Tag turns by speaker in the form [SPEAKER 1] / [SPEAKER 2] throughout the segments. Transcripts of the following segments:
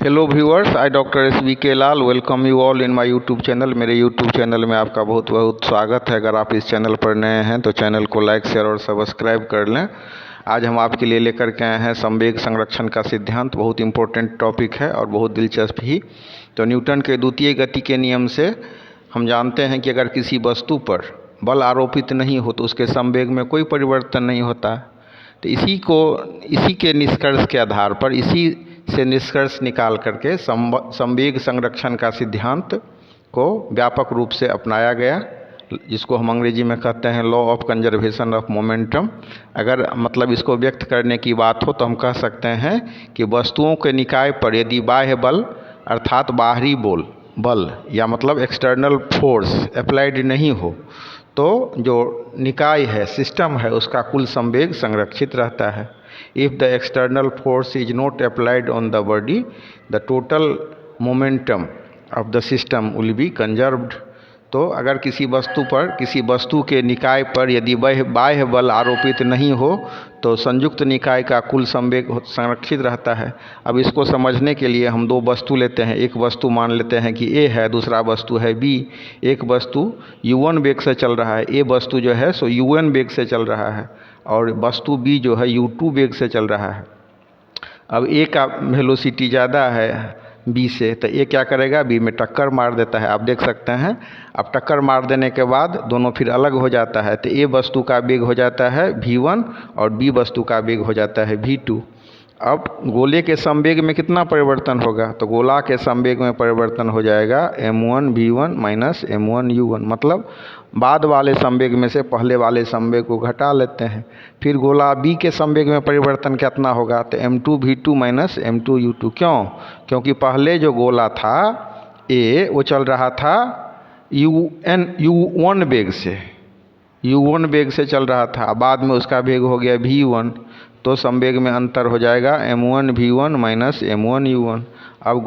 [SPEAKER 1] Hello viewers, I doctor SBK Lal welcome you all in my YouTube channel. मेरे YouTube channel में आपका बहुत बहुत स्वागत है। अगर आप इस चैनल पर नए हैं तो चैनल को लाइक शेयर और सब्सक्राइब कर लें। आज हम आपके लिए लेकर के आए हैं संवेग संरक्षण का सिद्धांत। बहुत इंपॉर्टेंट टॉपिक है और बहुत दिलचस्प ही। तो न्यूटन के द्वितीय गति के नियम से हम जानते हैं कि अगर किसी वस्तु पर बल आरोपित नहीं हो तो उसके संवेग में कोई परिवर्तन नहीं होता। तो इसी के निष्कर्ष के आधार पर इसी से निष्कर्ष निकाल करके संवेग संरक्षण का सिद्धांत को व्यापक रूप से अपनाया गया, जिसको हम अंग्रेजी में कहते हैं law of conservation of momentum. अगर मतलब इसको व्यक्त करने की बात हो तो हम कह सकते हैं कि वस्तुओं के निकाय पर यदि बाह्य बल अर्थात बाहरी बल या मतलब एक्सटर्नल फोर्स अप्लाइड नहीं हो तो जो निकाय है, सिस्टम है, उसका कुल संवेग संरक्षित रहता है। If the external force is not applied on the body, the total momentum of the system will be conserved। तो अगर किसी वस्तु के निकाय पर यदि बाह्य बल आरोपित नहीं हो तो संयुक्त निकाय का कुल संवेग संरक्षित रहता है। अब इसको समझने के लिए हम दो वस्तु लेते हैं। एक वस्तु मान लेते हैं कि A है, दूसरा वस्तु है B। एक वस्तु u1 वेग से चल रहा है, A वस्तु जो है सो u1 वेग से चल रहा है और वस्तु B जो है u2 वेग से चल रहा है। अब A का वेलोसिटी ज़्यादा है B से, तो A क्या करेगा, B में टक्कर मार देता है। आप देख सकते हैं। अब टक्कर मार देने के बाद दोनों फिर अलग हो जाता है, तो A वस्तु का वेग हो जाता है v1 और B वस्तु का वेग हो जाता है v2। अब गोले के संवेग में कितना परिवर्तन होगा, तो गोला के संवेग में परिवर्तन हो जाएगा m1 v1 minus m1 u1। मतलब बाद वाले संवेग में से पहले वाले संवेग को घटा लेते हैं। फिर गोला B के संवेग में परिवर्तन कितना होगा, तो m2 v2 minus m2 u2। क्योंकि पहले जो गोला था A वो चल रहा था u1 वेग से चल रहा था, बाद में उसका वेग हो गया v1, तो संवेग में अंतर हो जाएगा m1 v1 minus m1 u1। अब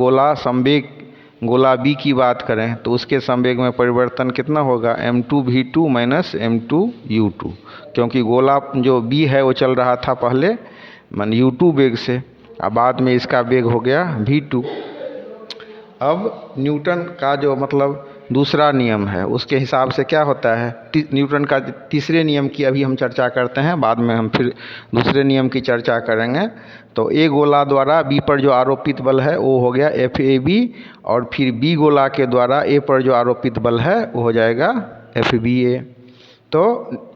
[SPEAKER 1] गोला B की बात करें तो उसके संवेग में परिवर्तन कितना होगा, m2 v2 minus m2 u2। क्योंकि गोला जो B है वो चल रहा था पहले मान u2 वेग से, अब बाद में इसका वेग हो गया v2। अब न्यूटन का जो मतलब दूसरा नियम है उसके हिसाब से क्या होता है, न्यूटन का तीसरे नियम की अभी हम चर्चा करते हैं, बाद में हम फिर दूसरे नियम की चर्चा करेंगे। तो A गोला द्वारा B पर जो आरोपित बल है वो हो गया FAB, और फिर B गोला के द्वारा A पर जो आरोपित बल है वो हो जाएगा FBA। तो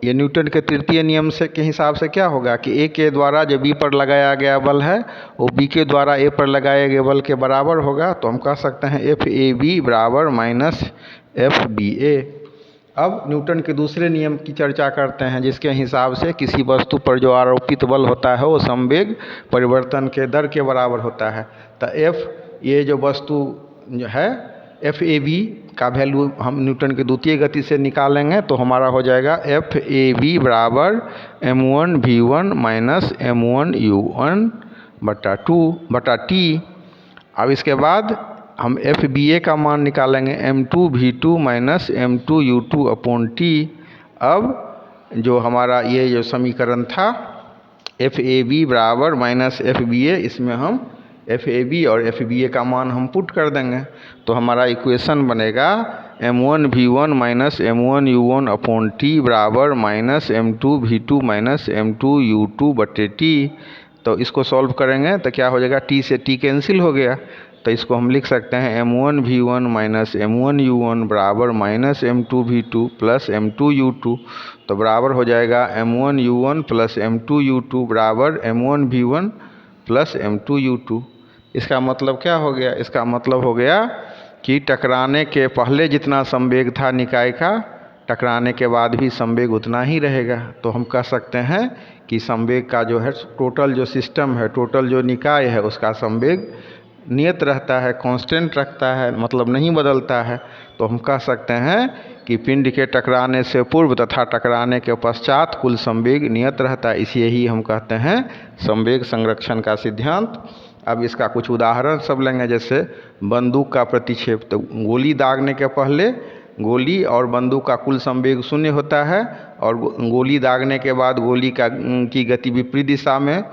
[SPEAKER 1] ये न्यूटन के तृतीय नियम से के हिसाब से क्या होगा कि A के द्वारा जो B पर लगाया गया बल है वो B के द्वारा A पर लगाए गए बल के बराबर होगा। तो हम कह सकते हैं FAB बराबर माइनस FBA। अब न्यूटन के दूसरे नियम की चर्चा करते हैं, जिसके हिसाब से किसी वस्तु पर जो आरोपित बल होता है वो संवेग परिवर्तन के दर के बराबर होता है। तो ये जो वस्तु जो है FAB का वैल्यू हम न्यूटन के द्वितीय गति से निकालेंगे तो हमारा हो जाएगा FAB बराबर m1 v1 minus m1 u1 बटा 2/t। अब इसके बाद हम FBA का मान निकालेंगे m2 v2 minus m2 u2 upon t। अब जो हमारा ये जो समीकरण था FAB बराबर माइनस FBA, इसमें हम FAB और FBA का मान हम पुट कर देंगे तो हमारा इक्वेशन बनेगा m1 v1 minus m1 u1 upon t बराबर minus m2 v2 minus m2 u2 बटे t। तो इसको सॉल्व करेंगे तो क्या हो जाएगा, t से t कैंसिल हो गया, तो इसको हम लिख सकते हैं m1 v1 minus m1 u1 बराबर minus m2 v2 plus m2 u2। तो बराबर हो जाएगा m1 u1 plus m2 u2 बराबर m1 v1 plus m2 u2। इसका मतलब क्या हो गया, इसका मतलब हो गया कि टकराने के पहले जितना संवेग था निकाय का, टकराने के बाद भी संवेग उतना ही रहेगा। तो हम कह सकते हैं कि संवेग का जो है टोटल जो सिस्टम है, टोटल जो निकाय है उसका संवेग नियत रहता है, कांस्टेंट रखता है, मतलब नहीं बदलता है। तो हम कह सकते हैं कि पिंड के टकराने से पूर्व तथा टकराने के पश्चात कुल संवेग नियत रहता है। इसे ही हम कहते हैं संवेग संरक्षण का सिद्धांत। अब इसका कुछ उदाहरण सब लेंगे, जैसे बंदूक का प्रतिक्षेप। तो गोली दागने के पहले गोली और बंदूक का कुल संवेग 0 होता है, और गोली दागने के बाद गोली की गति विपरीत दिशा में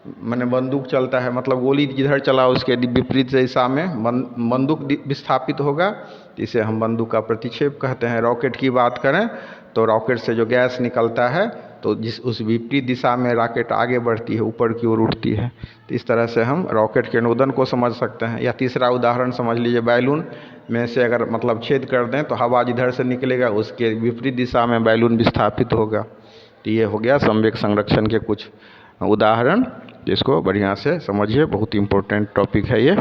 [SPEAKER 1] मैंने बंदूक चलता है, मतलब गोली जिधर चला उसके विपरीत दिशा में बंदूक विस्थापित होगा, इसे हम बंदूक का प्रतिक्षेप कहते हैं। रॉकेट की बात करें तो रॉकेट से जो गैस निकलता है तो उस विपरीत दिशा में रॉकेट आगे बढ़ती है, ऊपर की ओर उठती है। तो इस तरह से हम रॉकेट के नोदन को समझ सकते हैं। या तीसरा उदाहरण समझ लीजिए, बैलून में से अगर मतलब छेद कर दें तो हवा जिधर से निकलेगा उसके विपरीत दिशा में बैलून विस्थापित होगा। तो ये हो गया संवेग संरक्षण के कुछ उदाहरण, जिसको बढ़िया से समझिए, बहुत इम्पोर्टेंट टॉपिक है ये।